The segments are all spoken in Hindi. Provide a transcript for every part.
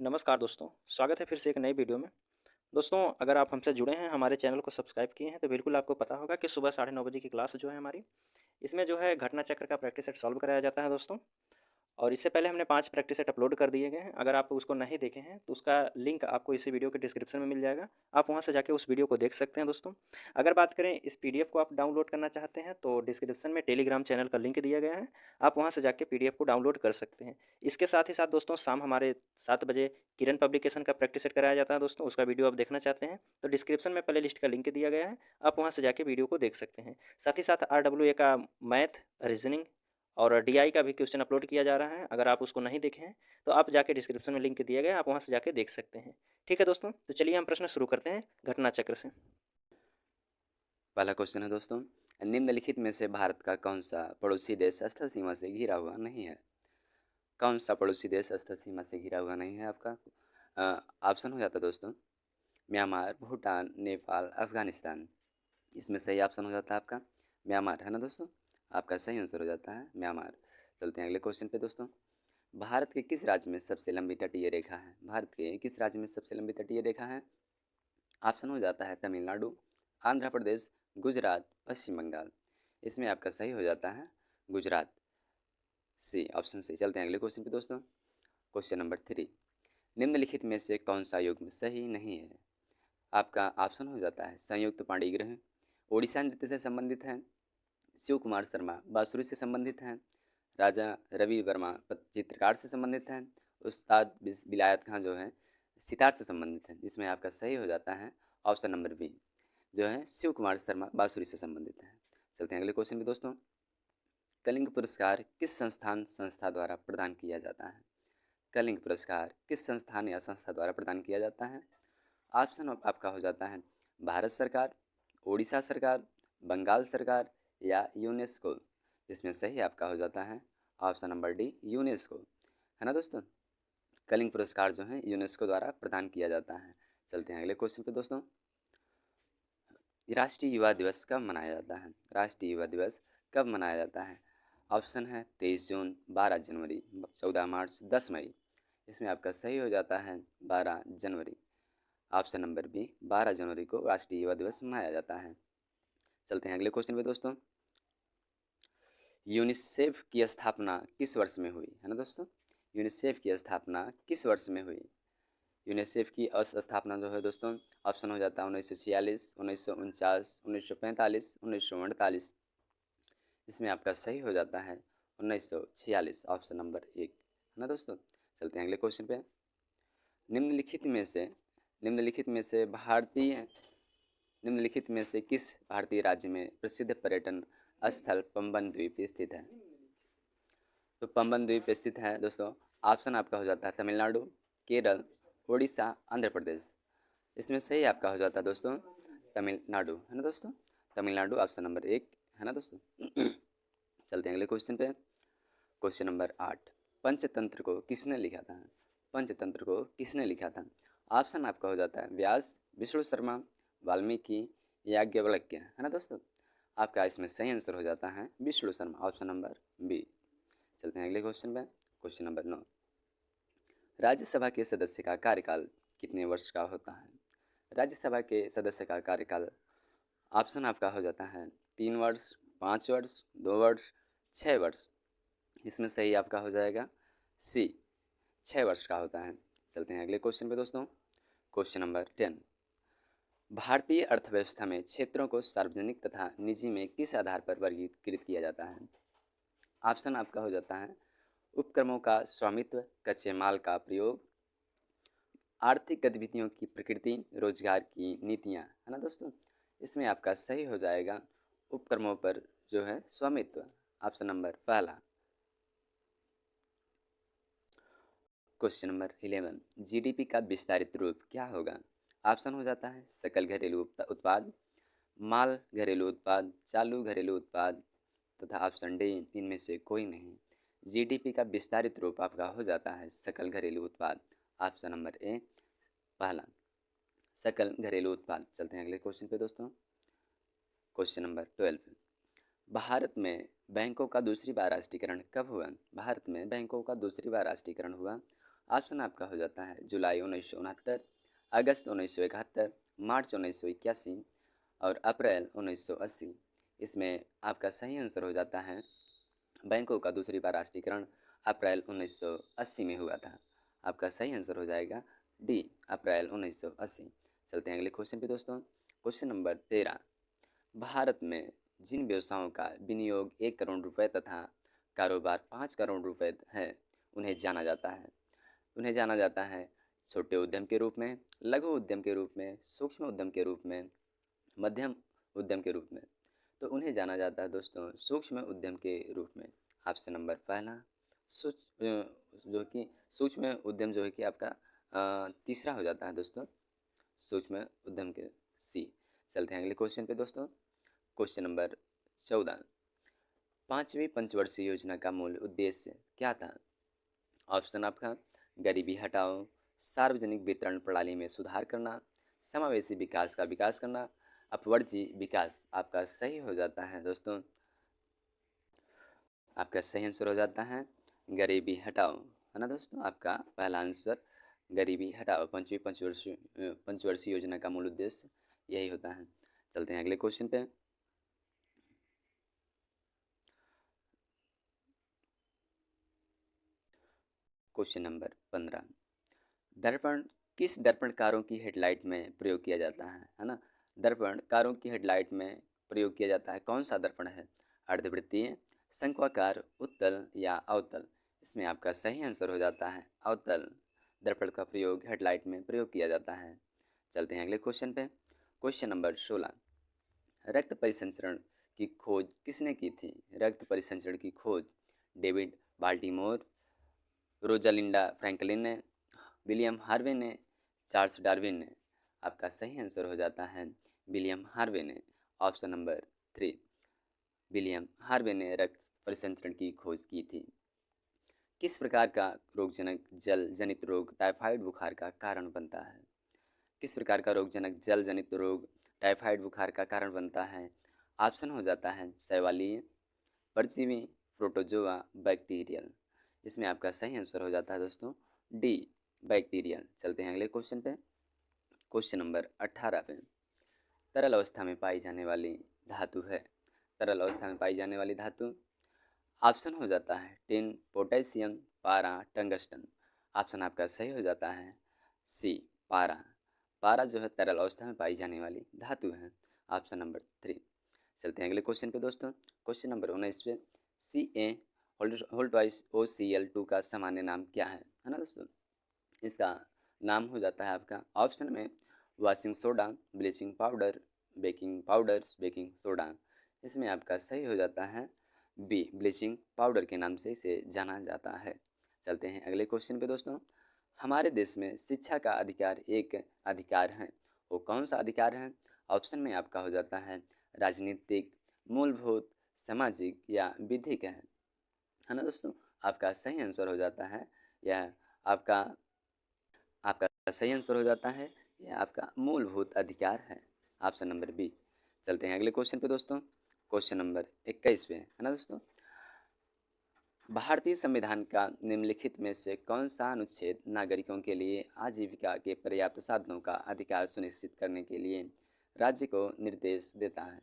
नमस्कार दोस्तों, स्वागत है फिर से एक नई वीडियो में। दोस्तों, अगर आप हमसे जुड़े हैं, हमारे चैनल को सब्सक्राइब किए हैं, तो बिल्कुल आपको पता होगा कि सुबह साढ़े 9 बजे की क्लास जो है हमारी, इसमें जो है घटना चक्र का प्रैक्टिस सेट सॉल्व कराया जाता है दोस्तों। और इससे पहले हमने 5 प्रैक्टिस सेट अपलोड कर दिए गए हैं। अगर आप उसको नहीं देखे हैं, तो उसका लिंक आपको इसी वीडियो के डिस्क्रिप्शन में मिल जाएगा। आप वहाँ से जाके उस वीडियो को देख सकते हैं दोस्तों। अगर बात करें इस पीडीएफ को आप डाउनलोड करना चाहते हैं, तो डिस्क्रिप्शन में टेलीग्राम चैनल का लिंक दिया गया है। आप वहाँ से जाके पीडीएफ को डाउनलोड कर सकते हैं। इसके साथ ही साथ दोस्तों शाम हमारे 7 बजे किरण पब्लिकेशन का प्रैक्टिस सेट कराया जाता है दोस्तों। उसका वीडियो आप देखना चाहते हैं, तो डिस्क्रिप्शन में प्ले लिस्ट का लिंक दिया गया है। आप वहाँ से जाके वीडियो को देख सकते हैं। साथ ही साथ आरडब्ल्यूए का मैथ, रीजनिंग और डीआई का भी क्वेश्चन अपलोड किया जा रहा है। अगर आप उसको नहीं देखे हैं, तो आप जाके डिस्क्रिप्शन में लिंक दिया गया है, आप वहाँ से जाके देख सकते हैं। ठीक है दोस्तों, तो चलिए हम प्रश्न शुरू करते हैं घटना चक्र से। पहला क्वेश्चन है दोस्तों, निम्नलिखित में से भारत का कौन सा पड़ोसी देश स्थल सीमा से घिरा हुआ नहीं है? कौन सा पड़ोसी देश स्थल सीमा से घिरा हुआ नहीं है आपका? ऑप्शन हो जाता है दोस्तों, म्यांमार, भूटान, नेपाल, अफगानिस्तान। इसमें सही ऑप्शन हो जाता है आपका म्यांमार, है ना दोस्तों? आपका सही आंसर हो जाता है म्यांमार। चलते हैं अगले क्वेश्चन पे दोस्तों। भारत के किस राज्य में सबसे लंबी तटीय रेखा है? भारत के किस राज्य में सबसे लंबी तटीय रेखा है? ऑप्शन हो जाता है तमिलनाडु, आंध्र प्रदेश, गुजरात, पश्चिम बंगाल। इसमें आपका सही हो जाता है गुजरात, सी ऑप्शन सी। चलते हैं अगले क्वेश्चन पे दोस्तों। क्वेश्चन नंबर 3, निम्नलिखित में से कौन सा युग्म सही नहीं है? आपका ऑप्शन हो जाता है संयुक्त पाणिग्रह, ओडिशा नृत्य से संबंधित है, शिव कुमार शर्मा बांसुरी से संबंधित हैं, राजा रवि वर्मा चित्रकार से संबंधित हैं, उस्ताद विलायत खां जो है सितार से संबंधित हैं। जिसमें आपका सही हो जाता है ऑप्शन नंबर बी, जो है शिव कुमार शर्मा बांसुरी से संबंधित है। चलते हैं अगले क्वेश्चन पे दोस्तों। कलिंग पुरस्कार किस संस्था द्वारा प्रदान किया जाता है? कलिंग पुरस्कार किस संस्थान या संस्था द्वारा प्रदान किया जाता है? ऑप्शन आपका हो जाता है भारत सरकार, ओडिशा सरकार, बंगाल सरकार या यूनेस्को। इसमें सही आपका हो जाता है ऑप्शन नंबर डी, यूनेस्को, है ना दोस्तों? कलिंग पुरस्कार जो है यूनेस्को द्वारा प्रदान किया जाता है। चलते हैं अगले क्वेश्चन पे दोस्तों। राष्ट्रीय युवा दिवस कब मनाया जाता है? राष्ट्रीय युवा दिवस कब मनाया जाता है? ऑप्शन है 23 जून, 12 जनवरी, 14 मार्च, 10 मई। इसमें आपका सही हो जाता है 12 जनवरी। ऑप्शन नंबर बी, 12 जनवरी को राष्ट्रीय युवा दिवस मनाया जाता है। चलते हैं अगले क्वेश्चन पे दोस्तों। यूनिसेफ की स्थापना किस वर्ष में हुई, है ना दोस्तों? यूनिसेफ की स्थापना किस वर्ष में हुई? यूनिसेफ की स्थापना जो है दोस्तों, ऑप्शन हो जाता है 1946, 1949, 1945, 1948। इसमें आपका सही हो जाता है 1946, ऑप्शन नंबर एक, है ना दोस्तों? चलते हैं अगले क्वेश्चन पे। निम्नलिखित में से निम्नलिखित में से भारतीय निम्नलिखित में से किस भारतीय राज्य में प्रसिद्ध पर्यटन स्थल पंबन द्वीप स्थित है? तो पंबन द्वीप स्थित है दोस्तों। ऑप्शन आपका हो जाता है तमिलनाडु, केरल, उड़ीसा, आंध्र प्रदेश। इसमें सही आपका हो जाता है दोस्तों तमिलनाडु, है ना दोस्तों? तमिलनाडु ऑप्शन नंबर एक, है ना दोस्तों? चलते हैं अगले क्वेश्चन पे। क्वेश्चन नंबर 8, पंचतंत्र को किसने लिखा था? पंचतंत्र को किसने लिखा था? ऑप्शन आपका हो जाता है व्यास, विष्णु शर्मा, वाल्मीकि, याज्ञवल्क्य, है ना दोस्तों? आपका इसमें सही आंसर हो जाता है Vishnu Sharma, option number B. चलते हैं अगले क्वेश्चन पे। क्वेश्चन नंबर 9, राज्यसभा के सदस्य का कार्यकाल कितने वर्ष का होता है? राज्यसभा के सदस्य का कार्यकाल, ऑप्शन आपका हो जाता है 3 वर्ष, 5 वर्ष, 2 वर्ष, 6 वर्ष। इसमें सही आपका हो जाएगा सी, 6 वर्ष का होता है। चलते हैं अगले क्वेश्चन पे दोस्तों। क्वेश्चन नंबर 10, भारतीय अर्थव्यवस्था में क्षेत्रों को सार्वजनिक तथा निजी में किस आधार पर वर्गीकृत किया जाता है? ऑप्शन आपका हो जाता है उपक्रमों का स्वामित्व, कच्चे माल का प्रयोग, आर्थिक गतिविधियों की प्रकृति, रोजगार की नीतियाँ, है ना दोस्तों? इसमें आपका सही हो जाएगा उपक्रमों पर जो है स्वामित्व, ऑप्शन नंबर पहला। क्वेश्चन नंबर 11, जीडीपी का विस्तारित रूप क्या होगा? ऑप्शन हो जाता है सकल घरेलू उत्पाद, माल घरेलू उत्पाद, चालू घरेलू उत्पाद तथा ऑप्शन डी इनमें से कोई नहीं। जीडीपी का विस्तारित रूप आपका हो जाता है सकल घरेलू उत्पाद, ऑप्शन नंबर ए पहला, सकल घरेलू उत्पाद। चलते हैं अगले क्वेश्चन पे दोस्तों। क्वेश्चन नंबर 12, भारत में बैंकों का दूसरी बार राष्ट्रीयकरण कब हुआ? भारत में बैंकों का दूसरी बार राष्ट्रीयकरण हुआ। ऑप्शन आपका हो जाता है जुलाई 1969, अगस्त 1971, मार्च 1981 और अप्रैल 1980। इसमें आपका सही आंसर हो जाता है बैंकों का दूसरी बार राष्ट्रीयकरण अप्रैल 1980 में हुआ था। आपका सही आंसर हो जाएगा डी, अप्रैल 1980। चलते हैं अगले क्वेश्चन पे दोस्तों। क्वेश्चन नंबर 13, भारत में जिन व्यवसायों का विनियोग 1 करोड़ रुपए तथा कारोबार 5 करोड़ रुपए है, उन्हें जाना जाता है छोटे उद्यम के रूप में, लघु उद्यम के रूप में, सूक्ष्म उद्यम के रूप में, मध्यम उद्यम के रूप में। तो उन्हें जाना जाता है दोस्तों सूक्ष्म उद्यम के रूप में। ऑप्शन नंबर पहला जो कि सूक्ष्म उद्यम जो है कि आपका तीसरा हो जाता है दोस्तों सूक्ष्म उद्यम के सी। चलते हैं अगले क्वेश्चन पे दोस्तों। क्वेश्चन नंबर 14, पांचवी पंचवर्षीय योजना का मूल उद्देश्य क्या था? ऑप्शन आपका गरीबी हटाओ, सार्वजनिक वितरण प्रणाली में सुधार करना, समावेशी विकास का विकास करना, अपवर्जी विकास। आपका सही हो जाता है दोस्तों, आपका सही आंसर हो जाता है गरीबी हटाओ, है ना दोस्तों। आपका पहला आंसर गरीबी हटाओ, पांचवी पंचवर्षीय योजना का मूल उद्देश्य यही होता है। चलते हैं अगले क्वेश्चन पे। क्वेश्चन नंबर 15, दर्पण किस दर्पण कारों की हेडलाइट में प्रयोग किया जाता है ना? दर्पण कारों की हेडलाइट में प्रयोग किया जाता है, कौन सा दर्पण है? अर्धवृत्तीय, शंक्वाकार, उत्तल या अवतल? इसमें आपका सही आंसर हो जाता है अवतल दर्पण का प्रयोग हेडलाइट में प्रयोग किया जाता है। चलते हैं अगले क्वेश्चन पे। क्वेश्चन नंबर 16, रक्त परिसंचरण की खोज किसने की थी? रक्त परिसंचरण की खोज डेविड बाल्टीमोर, रोजालिंडा फ्रैंकलिन ने, विलियम हार्वे ने, चार्ल्स डार्विन ने। आपका सही आंसर हो जाता है विलियम हार्वे ने। ऑप्शन नंबर 3, विलियम हार्वे ने रक्त परिसंचरण की खोज की थी। किस प्रकार का रोगजनक जल जनित रोग टाइफाइड बुखार का कारण बनता है? किस प्रकार का रोगजनक जल जनित रोग टाइफाइड बुखार का कारण बनता है? ऑप्शन हो जाता है शैवालीय, परजीवी, प्रोटोजोआ, बैक्टीरियल। इसमें आपका सही आंसर हो जाता है दोस्तों डी, बैक्टीरियल। चलते हैं अगले क्वेश्चन पे। क्वेश्चन नंबर 18 पे, तरल अवस्था में पाई जाने वाली धातु है। तरल अवस्था में पाई जाने वाली धातु, ऑप्शन हो जाता है टिन, पोटेशियम, पारा, टंगस्टन। ऑप्शन आपका सही हो जाता है सी, पारा। पारा जो है तरल अवस्था में पाई जाने वाली धातु है। Option number 3। चलते हैं अगले क्वेश्चन पे दोस्तों। क्वेश्चन नंबर 19 पे, सी ए होल्टवाइस OCl2 का सामान्य नाम क्या है ना दोस्तों? इसका नाम हो जाता है आपका ऑप्शन में washing soda, bleaching powder, baking powder, baking soda. इसमें आपका सही हो जाता है बी, ब्लीचिंग पाउडर के नाम से इसे जाना जाता है। चलते हैं अगले क्वेश्चन पे दोस्तों। हमारे देश में शिक्षा का अधिकार एक अधिकार है, वो कौन सा अधिकार है? ऑप्शन में आपका हो जाता है राजनीतिक, मूलभूत, सामाजिक या विधिक है ना दोस्तों। आपका सही आंसर हो जाता है यह आपका आपका सही आंसर हो जाता है यह आपका मूलभूत अधिकार है। Option number B. चलते हैं अगले क्वेश्चन पे दोस्तों। क्वेश्चन नंबर 21 पे, है ना दोस्तों। भारतीय संविधान का निम्नलिखित में से कौन सा अनुच्छेद नागरिकों के लिए आजीविका के पर्याप्त साधनों का अधिकार सुनिश्चित करने के लिए राज्य को निर्देश देता है?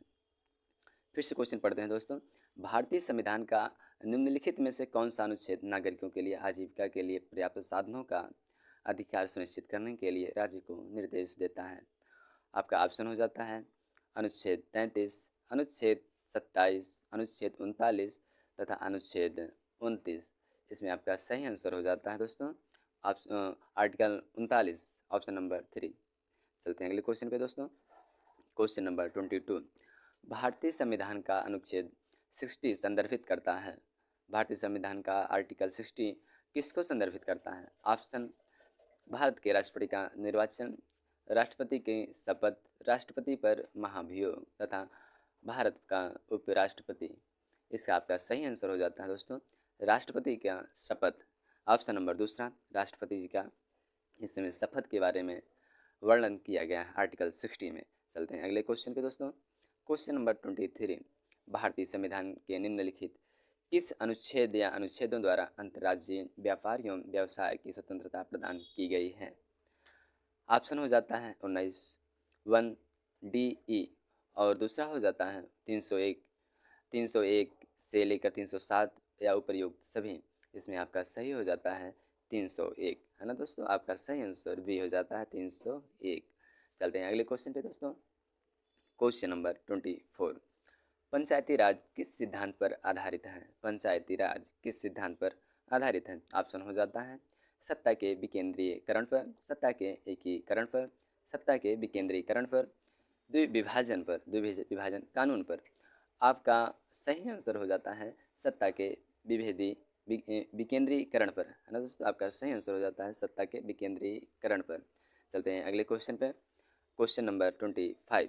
फिर से क्वेश्चन पढ़ते हैं दोस्तों। भारतीय संविधान का निम्नलिखित में से कौन सा अनुच्छेद नागरिकों के लिए आजीविका के लिए पर्याप्त साधनों का अधिकार सुनिश्चित करने के लिए राज्य को निर्देश देता है? आपका ऑप्शन हो जाता है अनुच्छेद 33, अनुच्छेद 27, अनुच्छेद 39 तथा अनुच्छेद 29। इसमें आपका सही आंसर हो जाता है दोस्तों आर्टिकल 39, ऑप्शन नंबर 3। चलते हैं अगले क्वेश्चन पे दोस्तों। क्वेश्चन नंबर 22, भारतीय संविधान का अनुच्छेद 60 संदर्भित करता है। भारतीय संविधान का आर्टिकल 60 किसको संदर्भित करता है? ऑप्शन भारत के राष्ट्रपति का निर्वाचन, राष्ट्रपति की शपथ, राष्ट्रपति पर महाभियोग तथा भारत का उपराष्ट्रपति। इसका आपका सही आंसर हो जाता है दोस्तों राष्ट्रपति का शपथ। ऑप्शन नंबर दूसरा, राष्ट्रपति जी का इसमें शपथ के बारे में वर्णन किया गया है आर्टिकल 60 में। चलते हैं अगले क्वेश्चन पे दोस्तों। क्वेश्चन नंबर 23, भारतीय संविधान के निम्नलिखित किस अनुच्छेद या अनुच्छेदों द्वारा अंतर्राज्यीय व्यापार एवं व्यवसाय की स्वतंत्रता प्रदान की गई है? ऑप्शन हो जाता है 19 वन डी ई, और दूसरा हो जाता है 301 से लेकर 307 या उपयुक्त सभी। इसमें आपका सही हो जाता है 301, है ना दोस्तों। आपका सही आंसर बी हो जाता है 301। चलते हैं अगले क्वेश्चन पे दोस्तों। Question number 24। पंचायती राज किस सिद्धांत पर आधारित है? पंचायती राज किस सिद्धांत पर आधारित है? ऑप्शन हो जाता है सत्ता के विकेंद्रीयकरण पर, सत्ता के एकीकरण पर, सत्ता के विकेंद्रीकरण पर, द्विविभाजन पर, द्विविभाजन कानून पर। आपका सही आंसर हो जाता है सत्ता के विकेंद्रीकरण पर, है ना दोस्तों। आपका सही आंसर हो जाता है सत्ता के विकेंद्रीकरण पर। चलते हैं अगले क्वेश्चन पे। क्वेश्चन नंबर 25,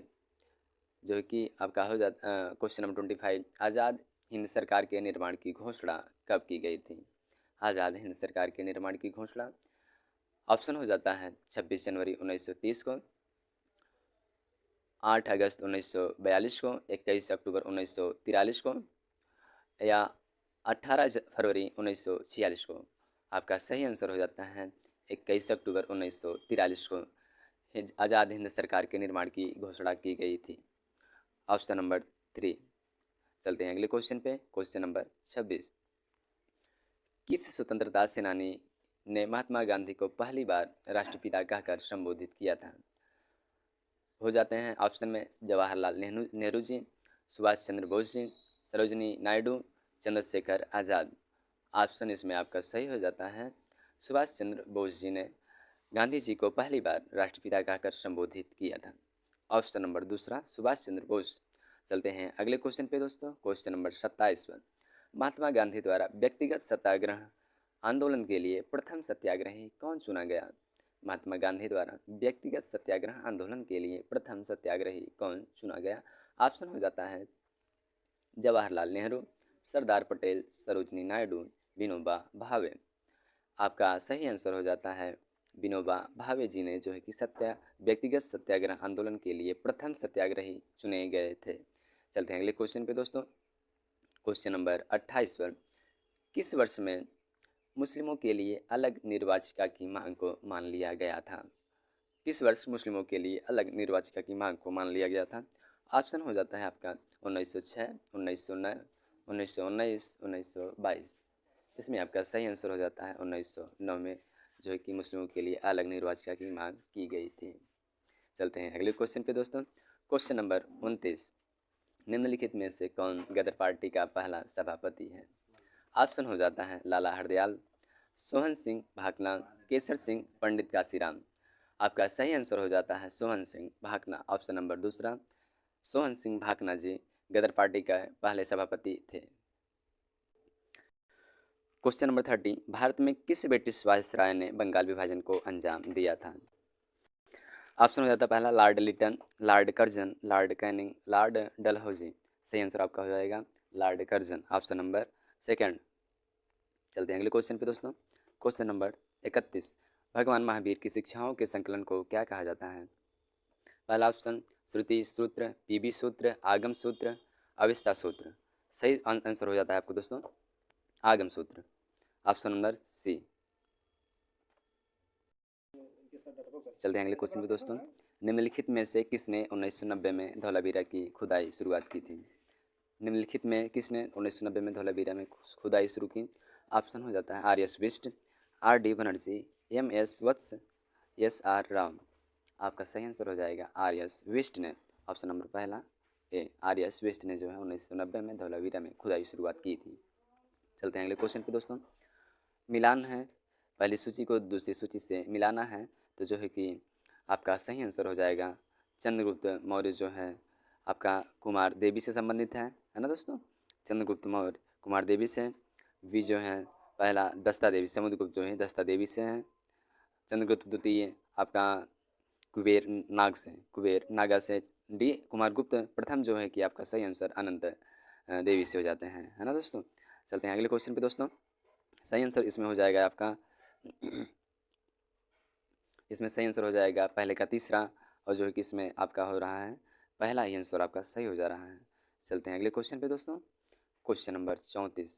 जो कि आपका हो जाता क्वेश्चन नंबर 25। आज़ाद हिंद सरकार के निर्माण की घोषणा कब की गई थी? आज़ाद हिंद सरकार के निर्माण की घोषणा ऑप्शन हो जाता है 26 जनवरी 1930 को, 8 अगस्त 1942 को, 21 अक्टूबर 1943 को, या 18 फरवरी 1946 को। आपका सही आंसर हो जाता है 21 अक्टूबर 1943 को आज़ाद हिंद सरकार के निर्माण की घोषणा की गई थी। Option number 3। चलते हैं अगले क्वेश्चन पे। Question number 26। किस स्वतंत्रता सेनानी ने महात्मा गांधी को पहली बार राष्ट्रपिता कहकर संबोधित किया था? हो जाते हैं ऑप्शन में जवाहरलाल नेहरू जी, सुभाष चंद्र बोस जी, सरोजनी नायडू, चंद्रशेखर आज़ाद। ऑप्शन इसमें आपका सही हो जाता है सुभाष चंद्र बोस जी ने गांधी जी को पहली बार राष्ट्रपिता कहकर संबोधित किया था। ऑप्शन नंबर दूसरा सुभाष चंद्र बोस। चलते हैं अगले क्वेश्चन पे दोस्तों। क्वेश्चन नंबर 27 पर। महात्मा गांधी द्वारा व्यक्तिगत सत्याग्रह आंदोलन के लिए प्रथम सत्याग्रही कौन चुना गया? महात्मा गांधी द्वारा व्यक्तिगत सत्याग्रह आंदोलन के लिए प्रथम सत्याग्रही कौन चुना गया? ऑप्शन हो जाता है जवाहरलाल नेहरू, सरदार पटेल, सरोजनी नायडू, विनोबा भावे। आपका सही आंसर हो जाता है विनोबा भावे जी ने जो है कि व्यक्तिगत सत्याग्रह आंदोलन के लिए प्रथम सत्याग्रही चुने गए थे। चलते हैं अगले क्वेश्चन पे दोस्तों। क्वेश्चन नंबर 28 पर। किस वर्ष में मुस्लिमों के लिए अलग निर्वाचिका की मांग को मान लिया गया था? किस वर्ष मुस्लिमों के लिए अलग निर्वाचिका की मांग को मान लिया गया था? ऑप्शन हो जाता है आपका 1906, 1909, 1919, 1922। इसमें आपका सही आंसर हो जाता है 1909 में जो है कि मुस्लिमों के लिए अलग निर्वाचिका की मांग की गई थी। चलते हैं अगले क्वेश्चन पे दोस्तों। Question number 29। निम्नलिखित में से कौन गदर पार्टी का पहला सभापति है? ऑप्शन हो जाता है लाला हरदयाल, सोहन सिंह भाकना, केसर सिंह, पंडित काशीराम। आपका सही आंसर हो जाता है सोहन सिंह भाकना। ऑप्शन नंबर दूसरा सोहन सिंह भाकना जी गदर पार्टी का पहले सभापति थे। Question number 30। भारत में किस ब्रिटिश वायसराय ने बंगाल विभाजन को अंजाम दिया था? ऑप्शन हो जाता है पहला Lord Lytton, Lord Curzon, Lord Canning, Lord Dalhousie. सही आंसर आपका हो जाएगा Lord Curzon, option number second. चलते हैं अगले क्वेश्चन पे दोस्तों। Question number 31। भगवान महावीर की शिक्षाओं के संकलन को क्या कहा जाता है? पहला ऑप्शन श्रुति सूत्र, पीबी सूत्र, आगम सूत्र, अविस्ता सूत्र। सही आंसर हो जाता है आपको दोस्तों आगम सूत्र, ऑप्शन नंबर सी। चलते हैं अगले क्वेश्चन पे दोस्तों। निम्नलिखित में से किसने 1990 में धौलावीरा की खुदाई शुरुआत की थी? निम्नलिखित में किसने 1990 में धौलावीरा में खुदाई शुरू की? ऑप्शन हो जाता है R S Bisht, R D Banerjee, M S Vats, S R Rao. आपका सही आंसर हो जाएगा आर एस बिष्ट ने, ऑप्शन नंबर पहला ए। आर एस बिष्ट ने जो है 1990 में धौलावीरा में खुदाई शुरुआत की थी। चलते हैं अगले क्वेश्चन पे दोस्तों। मिलान है, पहली सूची को दूसरी सूची से मिलाना है, तो जो है कि आपका सही आंसर हो जाएगा चंद्रगुप्त मौर्य जो है आपका कुमार देवी से संबंधित है ना दोस्तों। चंद्रगुप्त मौर्य कुमार देवी से, वी जो है पहला दस्ता देवी, समुद्रगुप्त जो है दस्ता देवी से हैं। चंद्रगुप्त द्वितीय आपका कुबेर नाग से, कुबेर नागा से। डी कुमारगुप्त प्रथम जो है कि आपका सही आंसर अनंत देवी से हो जाते हैं, है ना दोस्तों। चलते हैं अगले क्वेश्चन पे दोस्तों। सही आंसर इसमें हो जाएगा आपका इसमें सही आंसर हो जाएगा पहले का तीसरा, और जो है कि इसमें आपका हो रहा है पहला ही आंसर आपका सही हो जा रहा है। चलते हैं अगले क्वेश्चन पे दोस्तों। Question number 34।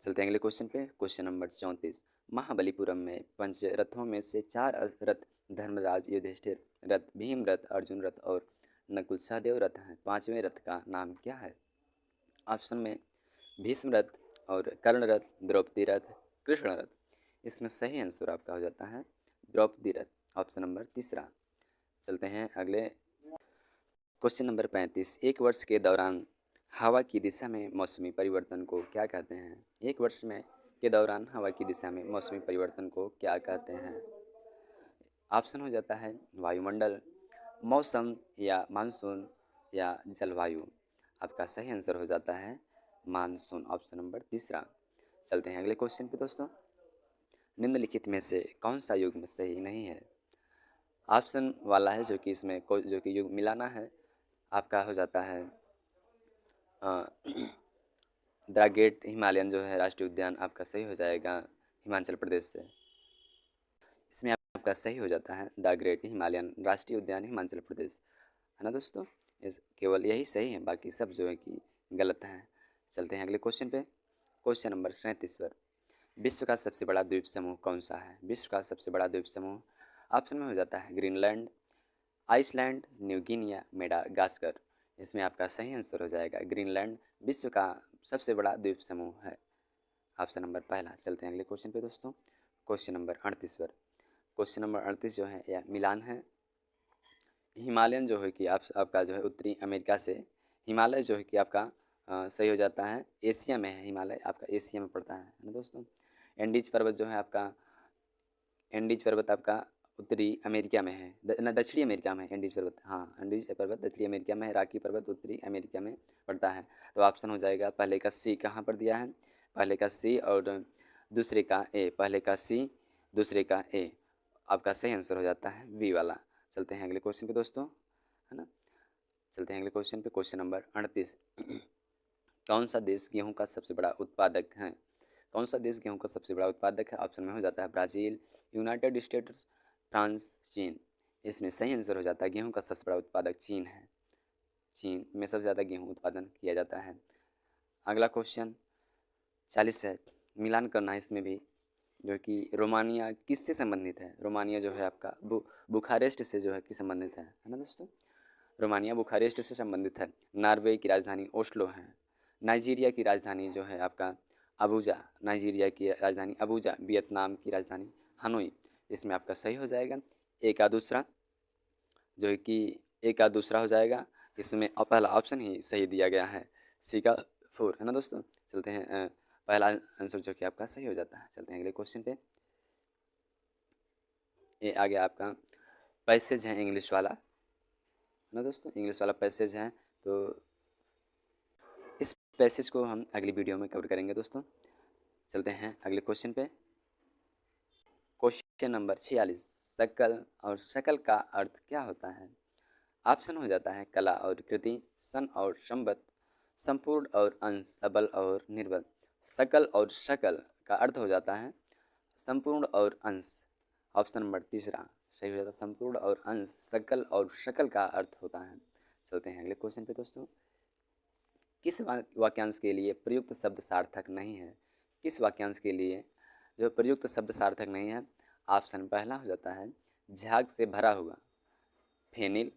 चलते हैं अगले क्वेश्चन पे। Question number 34। महाबलीपुरम में पंच रथों में से 4 रथ धर्मराज, युधिष्ठिर रथ, भीम रथ, अर्जुन रथ और नकुल सहदेव रथ हैं। 5वें रथ का नाम क्या है? ऑप्शन में भीष्म रथ और कर्ण रथ, द्रौपदी रथ, कृष्ण रथ। इसमें सही आंसर आपका हो जाता है द्रौपदी रथ, ऑप्शन नंबर तीसरा। चलते हैं अगले क्वेश्चन नंबर 35। एक वर्ष के दौरान हवा की दिशा में मौसमी परिवर्तन को क्या कहते हैं? एक वर्ष में के दौरान हवा की दिशा में मौसमी परिवर्तन को क्या कहते हैं? ऑप्शन हो जाता है वायुमंडल, मौसम या मानसून या जलवायु। आपका सही आंसर हो जाता है मानसून, ऑप्शन नंबर तीसरा। चलते हैं अगले क्वेश्चन पे दोस्तों। निम्नलिखित में से कौन सा युग्म सही नहीं है? ऑप्शन वाला है जो कि इसमें जो कि युग्म मिलाना है, आपका हो जाता है द ग्रेट हिमालयन जो है राष्ट्रीय उद्यान, आपका सही हो जाएगा हिमाचल प्रदेश से। इसमें आपका सही हो जाता है द ग्रेट हिमालयन राष्ट्रीय उद्यान हिमाचल प्रदेश, है ना दोस्तों। इस केवल यही सही है, बाकी सब जो है कि गलत हैं। चलते हैं अगले क्वेश्चन पे। क्वेश्चन नंबर 37 पर। विश्व का सबसे बड़ा द्वीप समूह कौन सा है? विश्व का सबसे बड़ा द्वीप समूह ऑप्शन में हो जाता है Greenland, Iceland, New Guinea, Madagascar. इसमें आपका सही आंसर हो जाएगा ग्रीनलैंड विश्व का सबसे बड़ा द्वीप समूह है, ऑप्शन नंबर पहला। चलते हैं अगले क्वेश्चन पे दोस्तों। क्वेश्चन नंबर 38 पर। क्वेश्चन नंबर 38 जो है यह मिलान है। हिमालयन जो है कि आपका जो है उत्तरी अमेरिका से, हिमालय जो है कि आपका सही हो जाता है एशिया में है, हिमालय आपका एशिया में पड़ता है ना दोस्तों। एंडीज पर्वत जो है आपका, एंडीज पर्वत आपका उत्तरी अमेरिका में है, दक्षिणी अमेरिका में है एंडीज पर्वत, हाँ एंडीज पर्वत दक्षिणी अमेरिका में है, राकी पर्वत उत्तरी अमेरिका में पड़ता है। तो ऑप्शन हो जाएगा पहले का सी, कहाँ पर दिया है? पहले का सी और दूसरे का ए, पहले का सी दूसरे का ए, आपका सही आंसर हो जाता है बी वाला। चलते हैं अगले क्वेश्चन पे दोस्तों, है ना। चलते हैं अगले क्वेश्चन पे। Question number 38। कौन सा देश गेहूं का सबसे बड़ा उत्पादक है? कौन सा देश गेहूं का सबसे बड़ा उत्पादक है? ऑप्शन में हो जाता है ब्राज़ील, यूनाइटेड स्टेट्स, फ्रांस, चीन। इसमें सही आंसर हो जाता है गेहूं का सबसे बड़ा उत्पादक चीन है। चीन में सबसे ज़्यादा गेहूं उत्पादन किया जाता है। अगला क्वेश्चन 40 है, मिलान करना है इसमें भी, जो कि रोमानिया किससे संबंधित है? रोमानिया जो है आपका बुखारेस्ट से जो है कि संबंधित है ना दोस्तों। रोमानिया बुखारेस्ट से संबंधित है। नॉर्वे की राजधानी ओस्लो है। नाइजीरिया की राजधानी जो है आपका अबूजा, नाइजीरिया की राजधानी अबूजा, वियतनाम की राजधानी हनोई। इसमें आपका सही हो जाएगा एक का दूसरा, जो है कि एक का दूसरा हो जाएगा। इसमें पहला ऑप्शन ही सही दिया गया है, सी का 4, है ना दोस्तों। चलते हैं पहला आंसर जो कि आपका सही हो जाता है। चलते हैं अगले क्वेश्चन पे। ये आ गया आपका पैसेज है इंग्लिश वाला, है ना दोस्तों, इंग्लिश वाला पैसेज है। तो इस पैसेज को हम अगली वीडियो में कवर करेंगे दोस्तों। चलते हैं अगले क्वेश्चन पे। Question number 46। सकल और शकल का अर्थ क्या होता है? ऑप्शन हो जाता है कला और कृति, सन और संबत, संपूर्ण और अंश, सबल और निर्बल। सकल और शकल का अर्थ हो जाता है संपूर्ण और अंश, ऑप्शन नंबर तीसरा सही हो जाता है संपूर्ण और अंश, सकल और शकल का अर्थ होता है। चलते हैं अगले क्वेश्चन पे दोस्तों। किस वाक्यांश के लिए प्रयुक्त शब्द सार्थक नहीं है? किस वाक्यांश के लिए जो प्रयुक्त शब्द सार्थक नहीं है? ऑप्शन पहला हो जाता है झाग से भरा हुआ, फेनिल,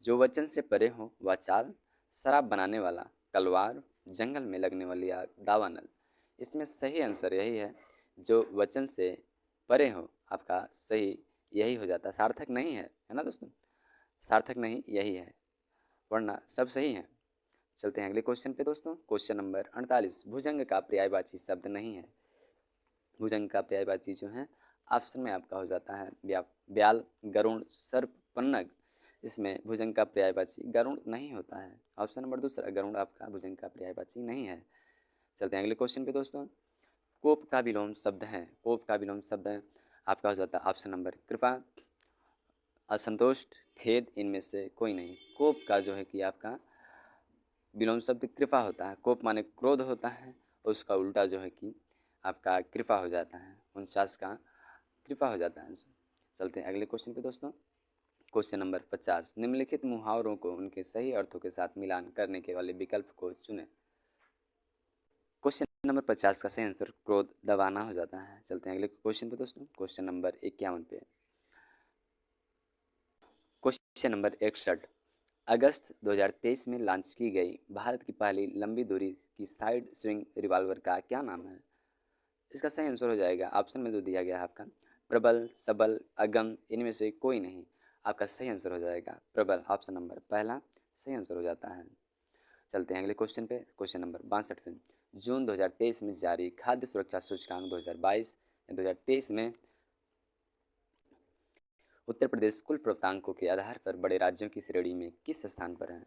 जो वचन से परे हो वह चाल, शराब बनाने वाला, तलवार, जंगल में लगने वाली आग, दावानल। इसमें सही आंसर यही है जो वचन से परे हो, आपका सही यही हो जाता है, सार्थक नहीं है ना दोस्तों, सार्थक नहीं यही है, वरना सब सही है। चलते हैं अगले क्वेश्चन पे दोस्तों। Question number 48। भुजंग का पर्यायवाची शब्द नहीं है। भुजंग का पर्यायवाची जो है ऑप्शन में आपका हो जाता है ब्याल, गरुण, सर्प, पन्नग। इसमें भुजंग का पर्यायवाची गरुण नहीं होता है, ऑप्शन नंबर दूसरा गरुड़ आपका भुजंग का पर्यायवाची नहीं है। चलते हैं अगले क्वेश्चन पे दोस्तों। कोप का विलोम शब्द है, कोप का विलोम शब्द है आपका हो जाता है ऑप्शन नंबर कृपा, असंतुष्ट, खेद, इनमें से कोई नहीं। कोप का जो है कि आपका विलोम शब्द कृपा होता है। कोप माने क्रोध होता है, और उसका उल्टा जो है कि आपका कृपा हो जाता है, 49 का कृपा हो जाता है। चलते हैं अगले क्वेश्चन पे दोस्तों। Question number 50। निम्नलिखित मुहावरों को उनके सही अर्थों के साथ मिलान करने के वाले विकल्प को चुनें। नंबर 50 का सही आंसर क्रोध दबाना हो जाता है। चलते हैं अगले क्वेश्चन पे दोस्तों, क्वेश्चन नंबर 51 पे। क्वेश्चन नंबर 61, अगस्त 2023 में लॉन्च की गई भारत की पहली लंबी दूरी की साइड स्विंग रिवॉल्वर का क्या नाम है? इसका सही आंसर हो जाएगा, ऑप्शन में जो दिया गया है आपका, प्रबल, सबल, अगम, इनमें से कोई नहीं। आपका सही आंसर हो जाएगा प्रबल, ऑप्शन नंबर पहला सही आंसर हो जाता है। चलते हैं अगले क्वेश्चन पे, क्वेश्चन नंबर 62 पे। जून 2023 में जारी खाद्य सुरक्षा सूचकांक 2022 या 2023 में उत्तर प्रदेश कुल प्राप्तांकों के आधार पर बड़े राज्यों की श्रेणी में किस स्थान पर है?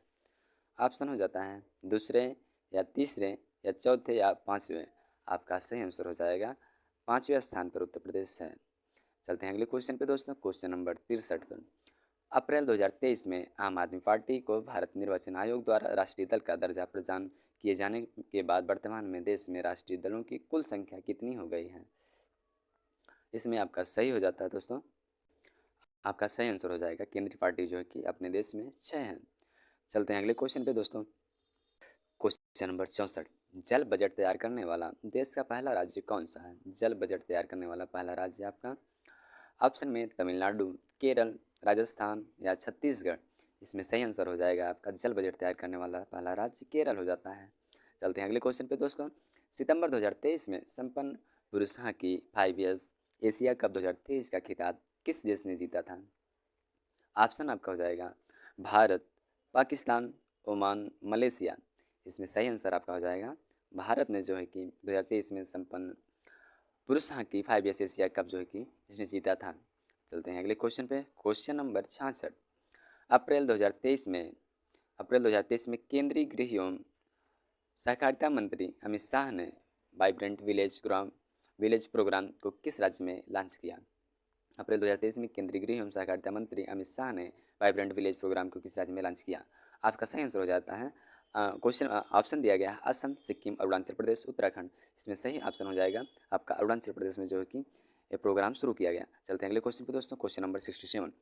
ऑप्शन हो जाता है दूसरे या तीसरे या चौथे या पाँचवें। आपका सही आंसर हो जाएगा पाँचवें स्थान पर उत्तर प्रदेश है। चलते हैं अगले क्वेश्चन पे दोस्तों, क्वेश्चन नंबर 63 पर। अप्रैल 2023 में आम आदमी पार्टी को भारत निर्वाचन आयोग द्वारा राष्ट्रीय दल का दर्जा प्रदान किए जाने के बाद वर्तमान में देश में राष्ट्रीय दलों की कुल संख्या कितनी हो गई है? इसमें आपका सही हो जाता है दोस्तों, आपका सही आंसर हो जाएगा केंद्रीय पार्टी जो है कि अपने देश में 6 है। चलते हैं अगले क्वेश्चन पे दोस्तों, क्वेश्चन नंबर 64, जल बजट तैयार करने वाला देश का पहला राज्य कौन सा है? जल बजट तैयार करने वाला पहला राज्य आपका, ऑप्शन में तमिलनाडु, केरल, राजस्थान या छत्तीसगढ़। इसमें सही आंसर हो जाएगा आपका जल बजट तैयार करने वाला पहला राज्य केरल हो जाता है। चलते हैं अगले क्वेश्चन पे दोस्तों, सितंबर 2023 में संपन्न पुरुष हॉकी 5 इयर्स एशिया कप 2023 का खिताब किस देश ने जीता था? ऑप्शन आपका हो जाएगा भारत, पाकिस्तान, ओमान, मलेशिया। इसमें सही आंसर आपका हो जाएगा भारत ने जो है कि 2023 में संपन्न पुरुष हॉकी 5 इयर्स एशिया कप जो है कि जिसने जीता था। चलते हैं अगले क्वेश्चन पे, क्वेश्चन नंबर 66, अप्रैल 2023 में केंद्रीय गृह एवं सहकारिता मंत्री अमित शाह ने वाइब्रेंट विलेज प्रोग्राम को किस राज्य में लॉन्च किया? अप्रैल 2023 में केंद्रीय गृह एवं सहकारिता मंत्री अमित शाह ने वाइब्रेंट विलेज प्रोग्राम को किस राज्य में लॉन्च किया? आपका सही आंसर हो जाता है क्वेश्चन ऑप्शन दिया गया है असम, सिक्किम, अरुणाचल प्रदेश, उत्तराखंड। इसमें सही ऑप्शन हो जाएगा आपका अरुणाचल प्रदेश में जो है कि ये प्रोग्राम शुरू किया गया। चलते हैं अगले क्वेश्चन पे दोस्तों, क्वेश्चन नंबर 67,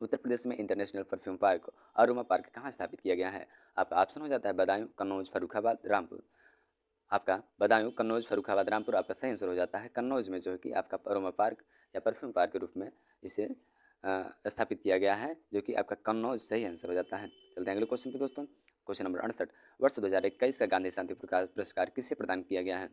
उत्तर प्रदेश में international perfume park aroma park कहाँ स्थापित किया गया है? आपका ऑप्शन हो जाता है बदायूं, कन्नौज, फर्रुखाबाद, रामपुर। आपका बदायूं, कन्नौज, फर्रुखाबाद, रामपुर। आपका सही आंसर हो जाता है कन्नौज में जो है कि आपका अरोमा पार्क या परफ्यूम पार्क के रूप में इसे स्थापित किया गया है, जो कि आपका कन्नौज सही आंसर हो जाता है। चलते हैं अगले क्वेश्चन पे दोस्तों, क्वेश्चन नंबर 68, वर्ष 2021 का गांधी शांति पुरस्कार किसे प्रदान किया गया है?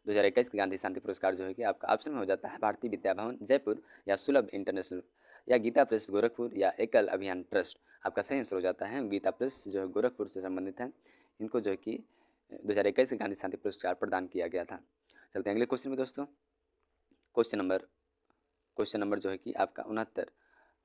2021 का गांधी शांति पुरस्कार जो है कि आपका ऑप्शन में हो जाता है भारतीय विद्या भवन जयपुर या सुलभ इंटरनेशनल या गीता प्रेस गोरखपुर या एकल अभियान ट्रस्ट। आपका सही आंसर हो जाता है गीता प्रेस जो है गोरखपुर से संबंधित है, इनको जो है कि 2021 से गांधी शांति पुरस्कार प्रदान किया गया था। चलते हैं अगले क्वेश्चन में दोस्तों, क्वेश्चन नंबर जो है कि आपका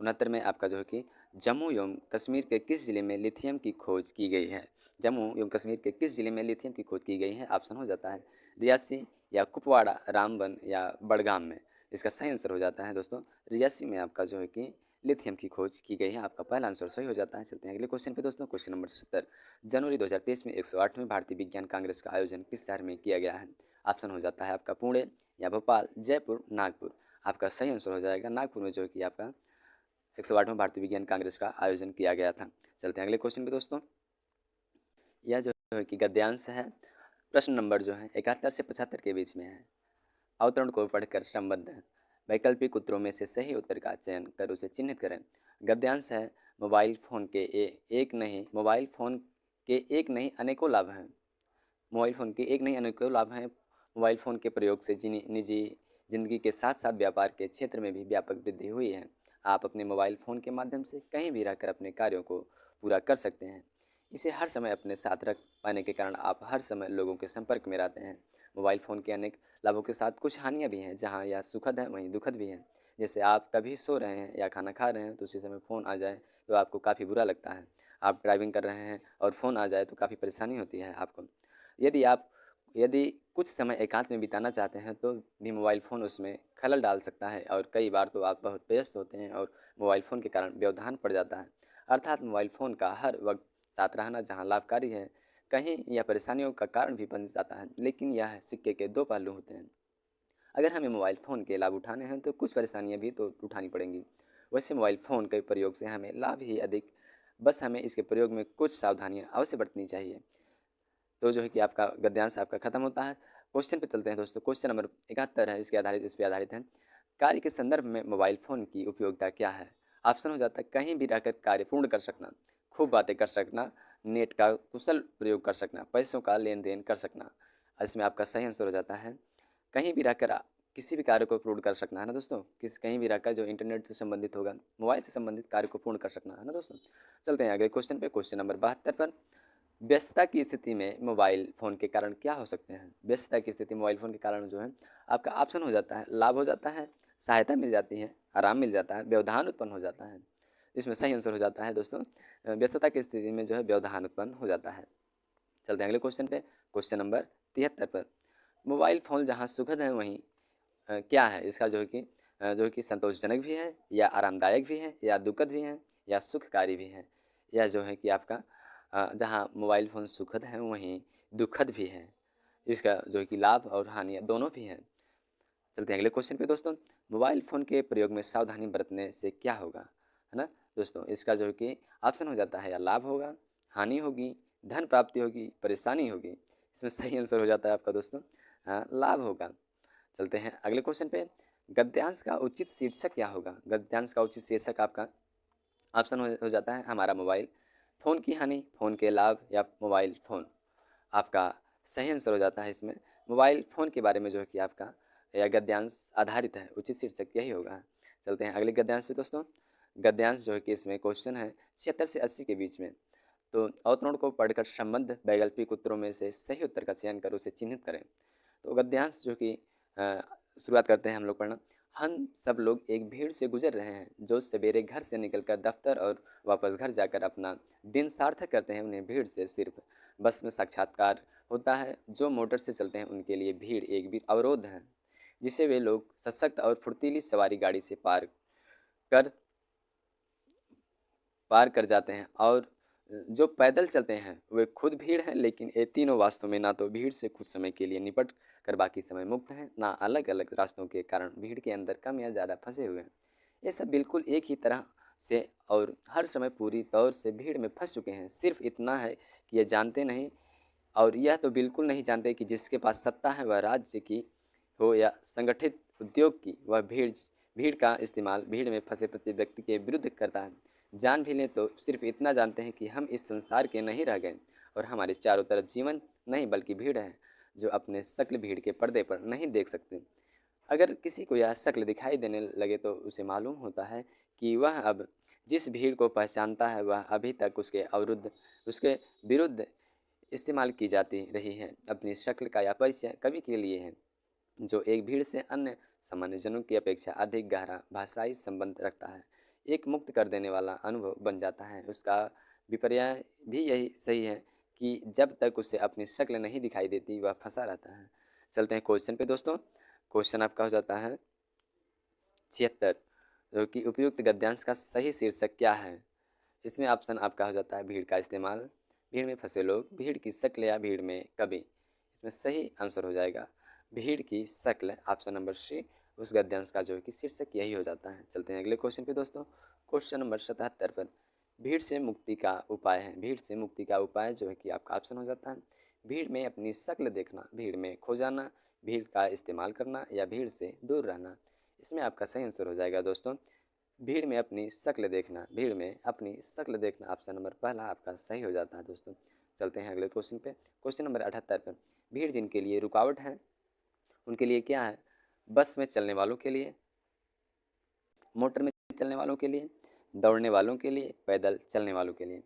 69 में आपका जो है कि जम्मू एवं कश्मीर के किस जिले में लिथियम की खोज की गई है? जम्मू एवं कश्मीर के किस जिले में लिथियम की खोज की गई है? ऑप्शन हो जाता है रियासी या कुपवाड़ा, रामबन या बड़गाम में। इसका सही आंसर हो जाता है दोस्तों रियासी में आपका जो है कि लिथियम की खोज की गई है। आपका पहला आंसर सही हो जाता है। चलते हैं अगले क्वेश्चन पे दोस्तों, क्वेश्चन नंबर 70, जनवरी 2023 में 108वें भारतीय विज्ञान कांग्रेस का आयोजन किस शहर में किया गया है? ऑप्शन हो जाता है आपका पुणे या भोपाल, जयपुर, नागपुर। आपका सही आंसर हो जाएगा नागपुर में जो है कि आपका 108वें भारतीय विज्ञान कांग्रेस का आयोजन किया गया था। चलते हैं अगले क्वेश्चन पे दोस्तों, यह जो है कि गद्यांश है, प्रश्न नंबर जो है 71 से 75 के बीच में है। अवतरण को पढ़कर संबद्ध वैकल्पिक उत्तरों में से सही उत्तर का चयन कर उसे चिन्हित करें। गद्यांश है मोबाइल फ़ोन के एक नहीं अनेकों लाभ हैं। मोबाइल फ़ोन के एक नहीं अनेकों लाभ हैं। मोबाइल फ़ोन के प्रयोग से निजी ज़िंदगी के साथ साथ व्यापार के क्षेत्र में भी व्यापक वृद्धि हुई है। आप अपने मोबाइल फ़ोन के माध्यम से कहीं भी रहकर अपने कार्यों को पूरा कर सकते हैं। इसे हर समय अपने साथ रख पाने के कारण आप हर समय लोगों के संपर्क में रहते हैं। मोबाइल फ़ोन के अनेक लाभों के साथ कुछ हानियाँ भी हैं, जहाँ यह सुखद है वहीं दुखद भी है। जैसे आप कभी सो रहे हैं या खाना खा रहे हैं तो उसी समय फ़ोन आ जाए तो आपको काफ़ी बुरा लगता है। आप ड्राइविंग कर रहे हैं और फ़ोन आ जाए तो काफ़ी परेशानी होती है आपको। यदि आप यदि कुछ समय एकांत में बिताना चाहते हैं तो भी मोबाइल फ़ोन उसमें खलल डाल सकता है, और कई बार तो आप बहुत व्यस्त होते हैं और मोबाइल फ़ोन के कारण व्यवधान पड़ जाता है। अर्थात मोबाइल फ़ोन का हर वक्त साथ रहना जहाँ लाभकारी है, कहीं यह परेशानियों का कारण भी बन जाता है। लेकिन यह सिक्के के दो पहलू होते हैं। अगर हमें मोबाइल फ़ोन के लाभ उठाने हैं तो कुछ परेशानियाँ भी तो उठानी पड़ेंगी। वैसे मोबाइल फ़ोन के प्रयोग से हमें लाभ ही अधिक, बस हमें इसके प्रयोग में कुछ सावधानियाँ अवश्य बरतनी चाहिए। तो जो है कि आपका गद्यांश आपका ख़त्म होता है। क्वेश्चन पे चलते हैं दोस्तों। क्वेश्चन नंबर 71 है, इस पे आधारित है। कार्य के संदर्भ में मोबाइल फ़ोन की उपयोगिता क्या है? ऑप्शन हो जाता है कहीं भी रहकर कार्य पूर्ण कर सकना, खूब बातें कर सकना, नेट का कुशल प्रयोग कर सकना, पैसों का लेन देन कर सकना। इसमें आपका सही आंसर हो जाता है कहीं भी रहकर किसी भी कार्य को पूर्ण कर सकना, है ना दोस्तों। कहीं भी रहकर जो इंटरनेट से संबंधित होगा, मोबाइल से संबंधित कार्य को पूर्ण कर सकना, है ना दोस्तों। चलते हैं अगले क्वेश्चन पे। क्वेश्चन नंबर 72 पर, व्यस्तता की स्थिति में मोबाइल फ़ोन के कारण क्या हो सकते हैं? व्यस्तता की स्थिति मोबाइल फ़ोन के कारण जो है आपका ऑप्शन हो जाता है लाभ हो जाता है, सहायता मिल जाती है, आराम मिल जाता है, व्यवधान उत्पन्न हो जाता है। इसमें सही आंसर हो जाता है दोस्तों व्यस्तता की स्थिति में जो है व्यवधान उत्पन्न हो जाता है। चलते हैं अगले क्वेश्चन पे। क्वेश्चन नंबर 73 पर, मोबाइल फ़ोन जहाँ सुखद है वहीं क्या है? इसका जो है कि संतोषजनक भी है या आरामदायक भी है या दुखद भी है या सुखकारी भी है, या जो है कि आपका जहाँ मोबाइल फ़ोन सुखद है वहीं दुखद भी है। इसका जो है कि लाभ और हानि दोनों भी हैं। चलते हैं अगले क्वेश्चन पे दोस्तों। मोबाइल फ़ोन के प्रयोग में सावधानी बरतने से क्या होगा? है ना दोस्तों। इसका जो है कि ऑप्शन हो जाता है या लाभ होगा, हानि होगी, धन प्राप्ति होगी, परेशानी होगी। इसमें सही आंसर हो जाता है आपका दोस्तों लाभ होगा। चलते हैं अगले क्वेश्चन पे। गद्यांश का उचित शीर्षक क्या होगा? गद्यांश का उचित शीर्षक आपका ऑप्शन हो जाता है हमारा मोबाइल फ़ोन की हानि, फ़ोन के लाभ या मोबाइल फ़ोन। आपका सही आंसर हो जाता है इसमें मोबाइल फ़ोन के बारे में जो है कि आपका यह गद्यांश आधारित है, उचित शीर्षक यही होगा। चलते हैं अगले गद्यांश पे दोस्तों। गद्यांश जो है कि इसमें क्वेश्चन है 76 से 80 के बीच में। तो अवतरण को पढ़कर संबंध वैकल्पिक उत्तरों में से सही उत्तर का चयन कर उसे चिन्हित करें। तो गद्यांश जो कि शुरुआत करते हैं हम लोग पढ़ना। हम सब लोग एक भीड़ से गुजर रहे हैं जो सवेरे घर से निकलकर दफ्तर और वापस घर जाकर अपना दिन सार्थक करते हैं। उन्हें भीड़ से सिर्फ बस में साक्षात्कार होता है। जो मोटर से चलते हैं उनके लिए भीड़ एक भी अवरोध है जिसे वे लोग सशक्त और फुर्तीली सवारी गाड़ी से कर पार कर जाते हैं। और जो पैदल चलते हैं वे खुद भीड़ हैं, लेकिन ये तीनों वास्तव में ना तो भीड़ से कुछ समय के लिए निपट कर बाकी समय मुक्त हैं, ना अलग अलग रास्तों के कारण भीड़ के अंदर कम या ज़्यादा फंसे हुए हैं। ये सब बिल्कुल एक ही तरह से और हर समय पूरी तौर से भीड़ में फंस चुके हैं। सिर्फ इतना है कि ये जानते नहीं, और यह तो बिल्कुल नहीं जानते कि जिसके पास सत्ता है वह राज्य की हो या संगठित उद्योग की, वह भीड़ का इस्तेमाल भीड़ में फंसे प्रति व्यक्ति के विरुद्ध करता है। जान भी लें तो सिर्फ इतना जानते हैं कि हम इस संसार के नहीं रह गए और हमारे चारों तरफ जीवन नहीं बल्कि भीड़ है जो अपने शक्ल भीड़ के पर्दे पर नहीं देख सकते। अगर किसी को यह शक्ल दिखाई देने लगे तो उसे मालूम होता है कि वह अब जिस भीड़ को पहचानता है वह अभी तक उसके विरुद्ध इस्तेमाल की जाती रही है। अपनी शक्ल का यह परिचय कवि के लिए है जो एक भीड़ से अन्य सामान्य जनों की अपेक्षा अधिक गहरा भाषाई संबंध रखता है, एक मुक्त कर देने वाला अनुभव बन जाता है। उसका विपर्य भी यही सही है कि जब तक उसे अपनी शक्ल नहीं दिखाई देती वह फंसा रहता है। चलते हैं क्वेश्चन पे दोस्तों। क्वेश्चन आपका हो जाता है 76, जो कि उपयुक्त गद्यांश का सही शीर्षक क्या है? इसमें ऑप्शन आपका हो जाता है भीड़ का इस्तेमाल, भीड़ में फंसे लोग, भीड़ की शक्ल या भीड़ में कवि। इसमें सही आंसर हो जाएगा भीड़ की शक्ल, ऑप्शन नंबर सी। उस गद्यांश का जो है कि शीर्षक यही हो जाता है। चलते हैं अगले क्वेश्चन पे दोस्तों। क्वेश्चन नंबर 77 पर, भीड़ से मुक्ति का उपाय है। भीड़ से मुक्ति का उपाय जो है कि आपका ऑप्शन हो जाता है भीड़ में अपनी शक्ल देखना, भीड़ में खो जाना, भीड़ का इस्तेमाल करना या भीड़ से दूर रहना। इसमें आपका सही आंसर हो जाएगा दोस्तों भीड़ में अपनी शक्ल देखना। भीड़ में अपनी शक्ल देखना, ऑप्शन नंबर पहला आपका सही हो जाता है दोस्तों। चलते हैं अगले क्वेश्चन पे। क्वेश्चन नंबर 78 पर, भीड़ जिनके लिए रुकावट है उनके लिए क्या है? बस में चलने वालों के लिए, मोटर में चलने वालों के लिए, दौड़ने वालों के लिए, पैदल चलने वालों के लिए।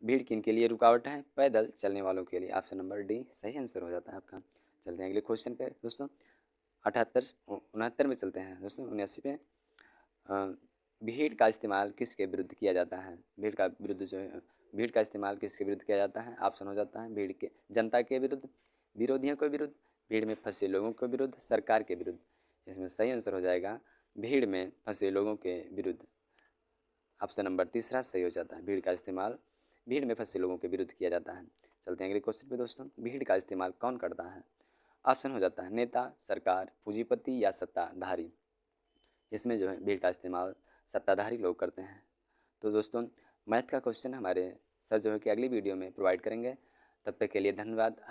भीड़ किन के लिए रुकावट है? पैदल चलने वालों के लिए, ऑप्शन नंबर डी सही आंसर हो जाता है आपका। चलते हैं अगले क्वेश्चन पे दोस्तों। 78 69 में चलते हैं दोस्तों। 79 पे, भीड़ का इस्तेमाल किसके विरुद्ध किया जाता है? भीड़ का इस्तेमाल किसके विरुद्ध किया जाता है? ऑप्शन हो जाता है भीड़ के जनता के विरुद्ध, विरोधियों के विरुद्ध, भीड़ में फंसे लोगों के विरुद्ध, सरकार के विरुद्ध। इसमें सही आंसर हो जाएगा भीड़ में फंसे लोगों के विरुद्ध, ऑप्शन नंबर तीसरा सही हो जाता है। भीड़ का इस्तेमाल भीड़ में फंसे लोगों के विरुद्ध किया जाता है। चलते हैं अगले क्वेश्चन पे दोस्तों। भीड़ का इस्तेमाल कौन करता है? ऑप्शन हो जाता है नेता, सरकार, पूंजीपति या सत्ताधारी। इसमें जो है भीड़ का इस्तेमाल सत्ताधारी लोग करते हैं। तो दोस्तों मैथ का क्वेश्चन हमारे सर जो है कि अगली वीडियो में प्रोवाइड करेंगे। तब तक के लिए धन्यवाद।